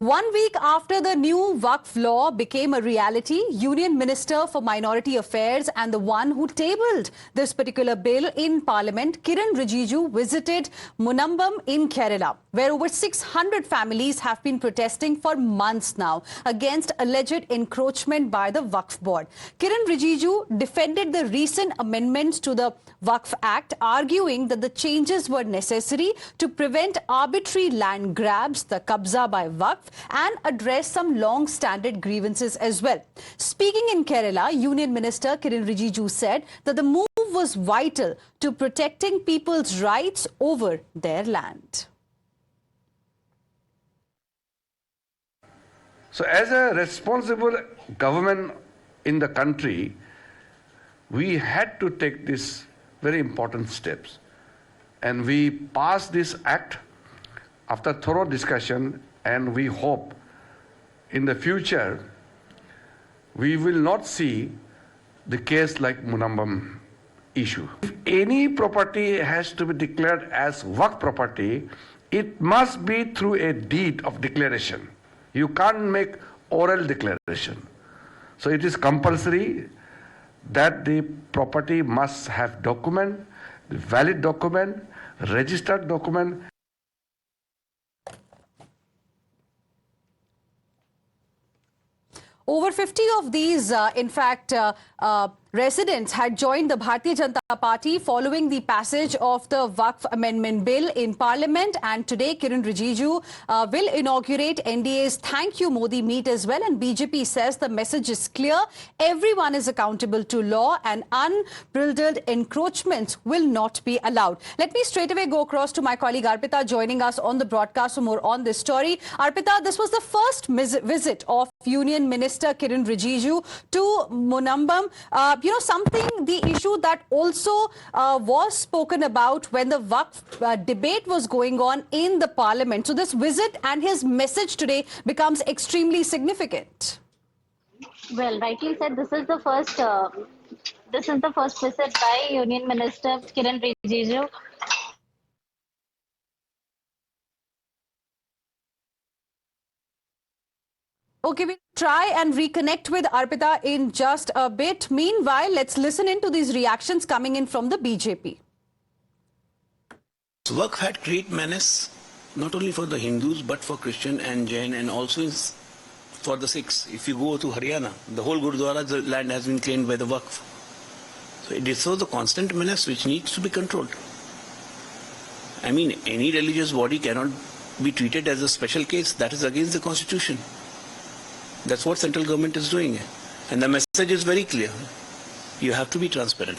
1 week after the new Waqf law became a reality, Union Minister for Minority Affairs and the one who tabled this particular bill in Parliament, Kiren Rijiju, visited Munambam in Kerala, where over 600 families have been protesting for months now against alleged encroachment by the Waqf board. Kiren Rijiju defended the recent amendments to the Waqf Act, arguing that the changes were necessary to prevent arbitrary land grabs, the Kabza by Waqf, and address some long-standing grievances as well. Speaking in Kerala, Union Minister Kiren Rijiju said that the move was vital to protecting people's rights over their land. So as a responsible government in the country, we had to take these very important steps. And we passed this act after thorough discussion, and we hope in the future we will not see the case like Munambam issue. If any property has to be declared as Waqf property, it must be through a deed of declaration. You can't make oral declaration. So it is compulsory that the property must have document, valid document, registered document. Over 50 of these, residents had joined the Bharatiya Janata Party following the passage of the Waqf Amendment Bill in Parliament. And today, Kiren Rijiju will inaugurate NDA's Thank You Modi meet as well. And BJP says the message is clear. Everyone is accountable to law and unbridled encroachments will not be allowed. Let me straight away go across to my colleague Arpita joining us on the broadcast for more on this story. Arpita, this was the first visit of Union Minister Kiren Rijiju to Munambam. The issue that also was spoken about when the Waqf debate was going on in the Parliament. So this visit and his message today becomes extremely significant. Well, rightly said, this is the first visit by Union Minister Kiren Rijiju. Okay, we'll try and reconnect with Arpita in just a bit. Meanwhile, let's listen into these reactions coming in from the BJP. Waqf had great menace, not only for the Hindus, but for Christian and Jain, and also for the Sikhs. If you go to Haryana, the whole Gurudwara the land has been claimed by the Waqf. So it is so the constant menace which needs to be controlled. I mean, any religious body cannot be treated as a special case. That is against the constitution. That's what central government is doing. And the message is very clear. You have to be transparent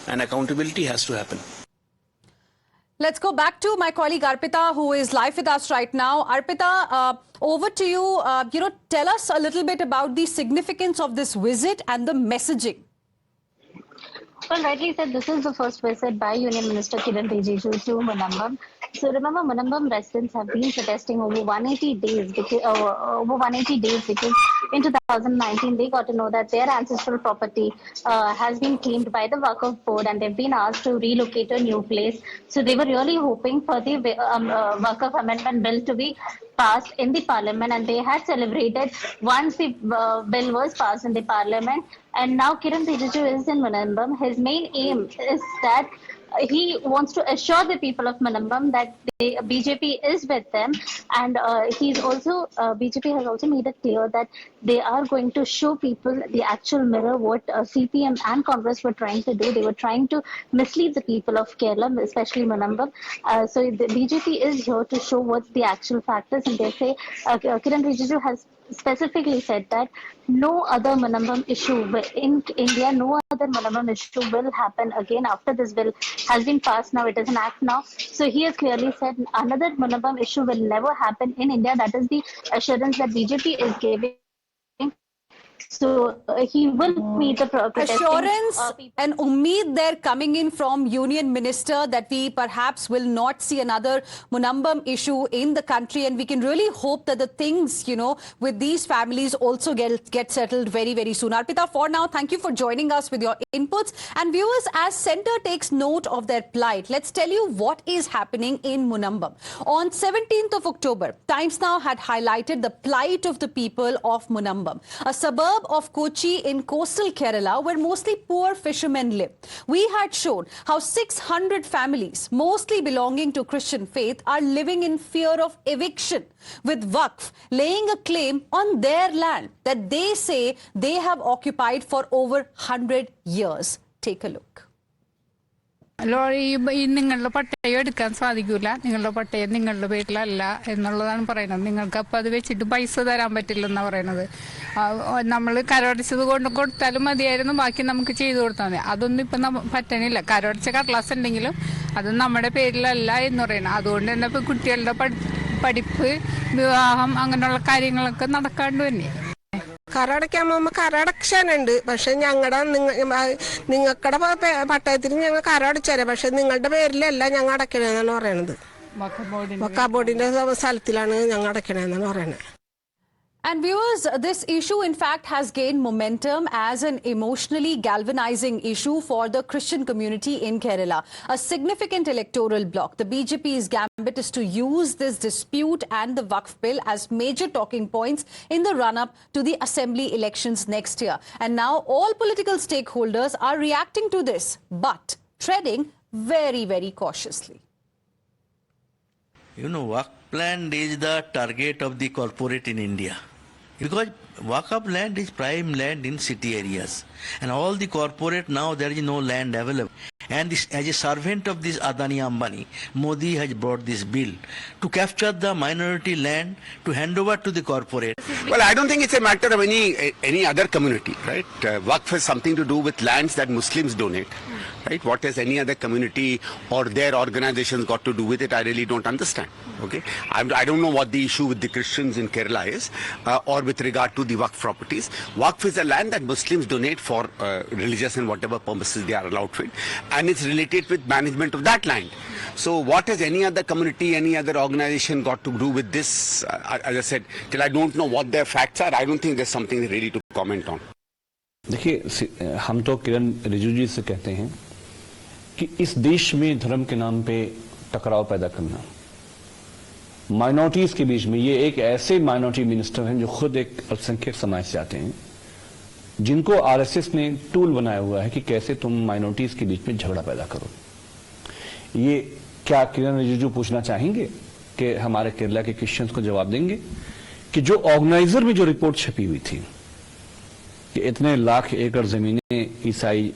and accountability has to happen. Let's go back to my colleague Arpita, who is live with us right now. Arpita, over to you. Tell us a little bit about the significance of this visit and the messaging. Well, rightly said, this is the first visit by Union Minister Kiren Rijiju to Munambam. So remember, Munambam residents have been protesting over 180 days because in 2019 they got to know that their ancestral property has been claimed by the Waqf board and they've been asked to relocate to a new place. So they were really hoping for the Waqf Amendment Bill to be passed in the Parliament, and they had celebrated once the bill was passed in the Parliament. And now Kiren Rijiju is in Munambam. His main aim is that he wants to assure the people of Munambam that the BJP is with them, and BJP has also made it clear that they are going to show people the actual mirror what CPM and Congress were trying to do. They were trying to mislead the people of Kerala, especially Munambam. So the BJP is here to show what the actual fact is, and they say Kiren Rijiju has specifically said that no other Munambam issue in India, no other Munambam issue will happen again after this bill has been passed. Now it is an act now. So he has clearly said another Munambam issue will never happen in India. That is the assurance that BJP is giving. So he will meet the protesting Assurance people. and ummeed there coming in from Union Minister that we perhaps will not see another Munambam issue in the country, and we can really hope that the things, with these families also get settled very, very soon. Arpita, for now, thank you for joining us with your inputs. And viewers, as Centre takes note of their plight, let's tell you what is happening in Munambam. On 17th of October, Times Now had highlighted the plight of the people of Munambam, a suburb of Kochi in coastal Kerala where mostly poor fishermen live. We had shown how 600 families, mostly belonging to Christian faith, are living in fear of eviction, with Waqf laying a claim on their land that they say they have occupied for over 100 years. Take a look. ഈ നിങ്ങളുടെ പട്ടയം എടുക്കാൻ സാധിക്കില്ല, നിങ്ങളുടെ പട്ടയം നിങ്ങളുടെ പേരിലല്ല എന്നുള്ളതാണ് പറയുന്നത്. നിങ്ങൾക്ക് അപ്പം അത് വെച്ചിട്ട് പൈസ തരാൻ പറ്റില്ലെന്നാണ് പറയുന്നത്. നമ്മൾ കരമടച്ചത് കൊണ്ട് കൊടുത്താലും മതിയായിരുന്നു, ബാക്കി നമുക്ക് ചെയ്തു കൊടുത്താൽ മതി. അതൊന്നും ഇപ്പം പറ്റണില്ല. കരമടച്ച കടലാസ് ഉണ്ടെങ്കിലും അത് നമ്മുടെ പേരിലല്ല എന്ന് പറയുന്നത്. അതുകൊണ്ട് തന്നെ ഇപ്പോൾ കുട്ടികളുടെ പഠിപ്പ്, വിവാഹം അങ്ങനെയുള്ള കാര്യങ്ങളൊക്കെ നടക്കാണ്ട് തന്നെ. കരടയ്ക്കാൻ പോകുമ്പോൾ കരടക്ഷനുണ്ട്, പക്ഷെ നിങ്ങളുടെ പട്ടയത്തിന് ഞങ്ങൾ കരടച്ചേരാം, പക്ഷെ നിങ്ങളുടെ പേരിലല്ല ഞങ്ങൾ അടയ്ക്കണേന്നാണ് പറയണത്. വഖഫ് ബോർഡിന്റെ സ്ഥലത്തിലാണ് ഞങ്ങൾ അടയ്ക്കണേന്നാണ് പറയണത്. And viewers, this issue in fact has gained momentum as an emotionally galvanizing issue for the Christian community in Kerala, a significant electoral bloc. The BJP's gambit is to use this dispute and the Waqf bill as major talking points in the run-up to the assembly elections next year. And now all political stakeholders are reacting to this, but treading very, very cautiously. Waqf land is the target of the corporate in India. Because Waqf land is prime land in city areas. And all the corporate now there is no land available. And this, as a servant of this Adani Ambani, Modi has brought this bill to capture the minority land to hand over to the corporate. Well, I don't think it's a matter of any other community, right? Waqf has something to do with lands that Muslims donate, right? What has any other community or their organizations got to do with it? I really don't understand. Okay, I don't know what the issue with the Christians in Kerala is, or with regard to the Waqf properties. Waqf is a land that Muslims donate for religious and whatever purposes they are allowed with, and it's related with management of that land. So what has any other community, any other organization got to do with this? As I said, till I don't know what their facts are, I don't think there's something ready to comment on. देखिए, हम तो किरण रिजिजू जी से कहते हैं कि इस देश में धर्म के नाम पे टकराव पैदा करना, माइनॉरिटीज के बीच में, ये एक ऐसे माइनॉरिटी मिनिस्टर हैं जो खुद एक अल्पसंख्यक समाज से आते हैं, जिनको आरएसएस ने टूल बनाया हुआ है कि कैसे तुम माइनॉरिटीज के बीच में झगड़ा पैदा करो। ये क्या किरण रिजिजू पूछना चाहेंगे कि हमारे केरला के क्रिश्चियंस को जवाब देंगे कि जो ऑर्गेनाइजर में जो रिपोर्ट छपी हुई थी कि इतने लाख एकड़ जमीनें ईसाई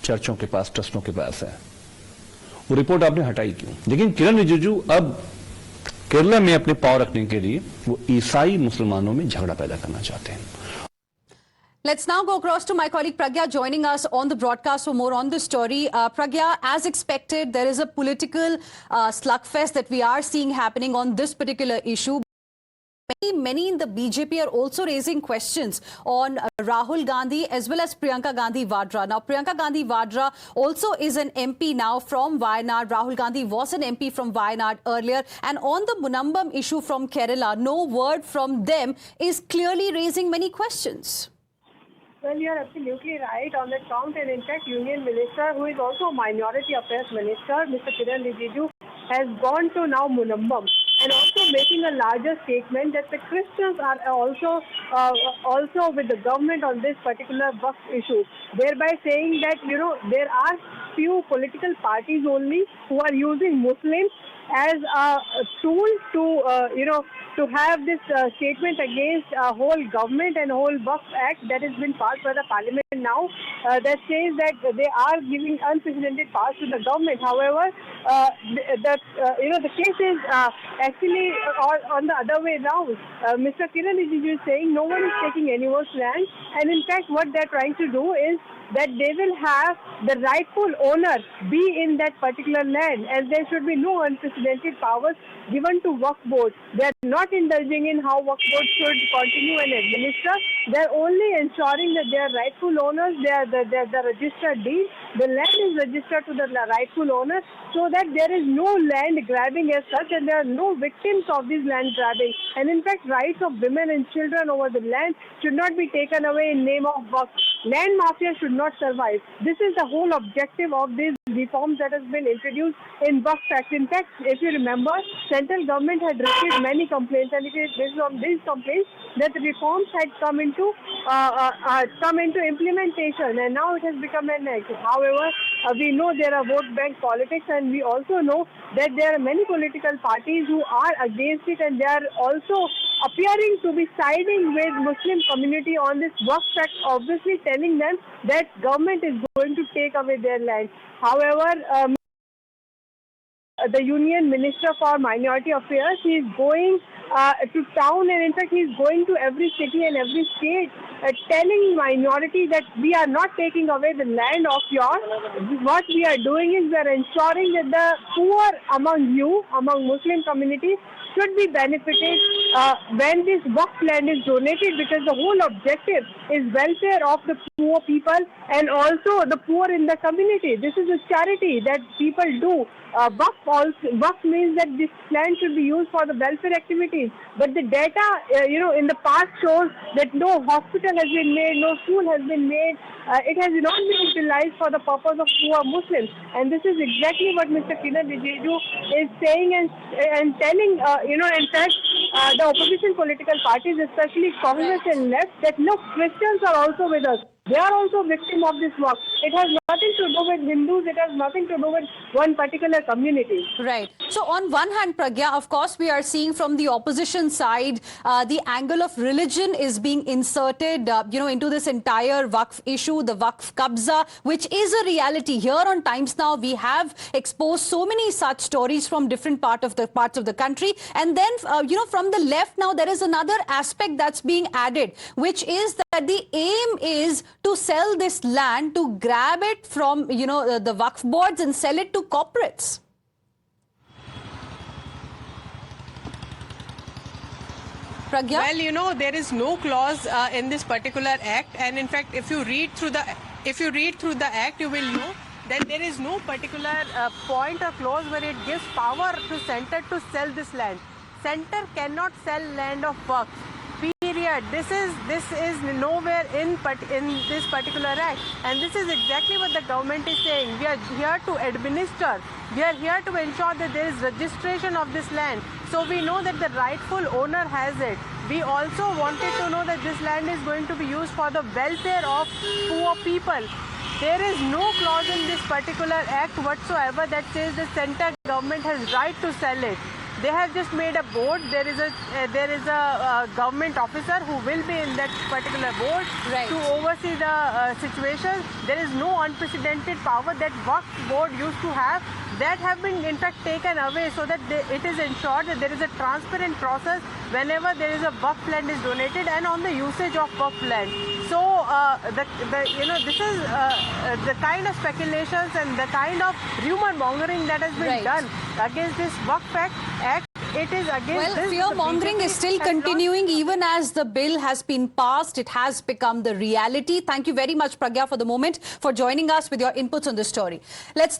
चर्चों के पास, ट्रस्टों के पास है, वो रिपोर्ट आपने हटाई क्यों? लेकिन किरण रिजिजू अब केरला में अपने पाव रखने के लिए वो ईसाई मुसलमानों में झगड़ा पैदा करना चाहते हैं। Let's now go across to my colleague Pragya joining us on the broadcast for more on this story. Pragya, as expected, there is a political slugfest that we are seeing happening on this particular issue. Many in the BJP are also raising questions on Rahul Gandhi as well as Priyanka Gandhi Vadra. Now, Priyanka Gandhi Vadra also is an MP now from Wayanad. Rahul Gandhi was an MP from Wayanad earlier. And on the Munambam issue from Kerala, no word from them is clearly raising many questions. Well, you're absolutely right on that count. And in fact, Union Minister, who is also a Minority Affairs Minister, Mr. Kiran Rijiju, has gone to now Munambam and also making a larger statement that the Christians are also with the government on this particular Waqf issue, thereby saying that, there are few political parties only who are using Muslims as a tool to have this statement against a whole government and whole Waqf Act that has been passed by the Parliament now that says that they are giving unprecedented powers to the government. However, the case is actually on the other way round. Mr. Kiran Rijiju is saying no one is taking anyone's land, and in fact what they're trying to do is that they will have the rightful owner be in that particular land, and there should be no unprecedented powers given to Waqf board. They're not indulging in how Waqf board should continue and administer. They're only ensuring that they are rightful owners, they are the registered deed, the land is registered to the rightful owner, so that there is no land grabbing as such, and there are no victims of this land grabbing. And in fact, rights of women and children over the land should not be taken away in name of Waqf. Land mafia should not survive. This is the whole objective of these reforms that has been introduced in Waqf Act. In fact, if you remember, central government had received many complaints, and it is based on these complaints that the reforms had come into implementation, and now it has become an act. However, we know there are vote bank politics, and we also know that there are many political parties who are against it, and they are also appearing to be siding with Muslim community on this Waqf Act, obviously telling them that government is going to take away their land. However, the Union Minister for Minority Affairs, he is going to town, and in fact he is going to every city and every state telling minority that we are not taking away the land of yours. What we are doing is we are ensuring that the poor among Muslim communities should be benefited when this Waqf land is donated, because the whole objective is welfare of the poor people and also the poor in the community. This is a charity that people do. Waqf means that this land should be used for the welfare activities. But the data, in the past shows that no hospital has been made, no school has been made. It has not been utilized for the purpose of poor Muslims. And this is exactly what Mr. Kiran Rijiju is saying and telling, in fact, the opposition political parties, especially Congress and left, that look, Christians are also with us. They are also victim of this work. It has nothing to do with Hindus. It has nothing to do with one particular community. Right. So on one hand, Pragya, of course, we are seeing from the opposition side, the angle of religion is being inserted, into this entire Waqf issue, the Waqf Qabza, which is a reality. Here on Times Now, we have exposed so many such stories from different parts of the country. And then, from the left now, there is another aspect that's being added, which is that the aim is to sell this land, to grab it from, the Waqf boards and sell it to corporates. Pragya? Well, there is no clause in this particular act, and in fact, if you read through the act, you will know that there is no particular point or clause where it gives power to center to sell this land. Center cannot sell land of Waqf. Period. This is nowhere in this particular act, and this is exactly what the government is saying. We are here to administer. We are here to ensure that there is registration of this land, so we know that the rightful owner has it. We also wanted to know that this land is going to be used for the welfare of poor people. There is no clause in this particular act whatsoever that says the center government has right to sell it. They have just made a board. There is a government officer who will be in that particular board to oversee the situation. There is no unprecedented power that Waqf board used to have. That have been in fact taken away, so that it is ensured that there is a transparent process whenever there is a Waqf land is donated and on the usage of Waqf land. So this is the kind of speculations and the kind of rumor mongering that has been done against this Waqf Act. It is against this. Fear mongering is still continuing even as the bill has been passed. It has become the reality. Thank you very much, Pragya, for the moment, for joining us with your inputs on this story. Let's now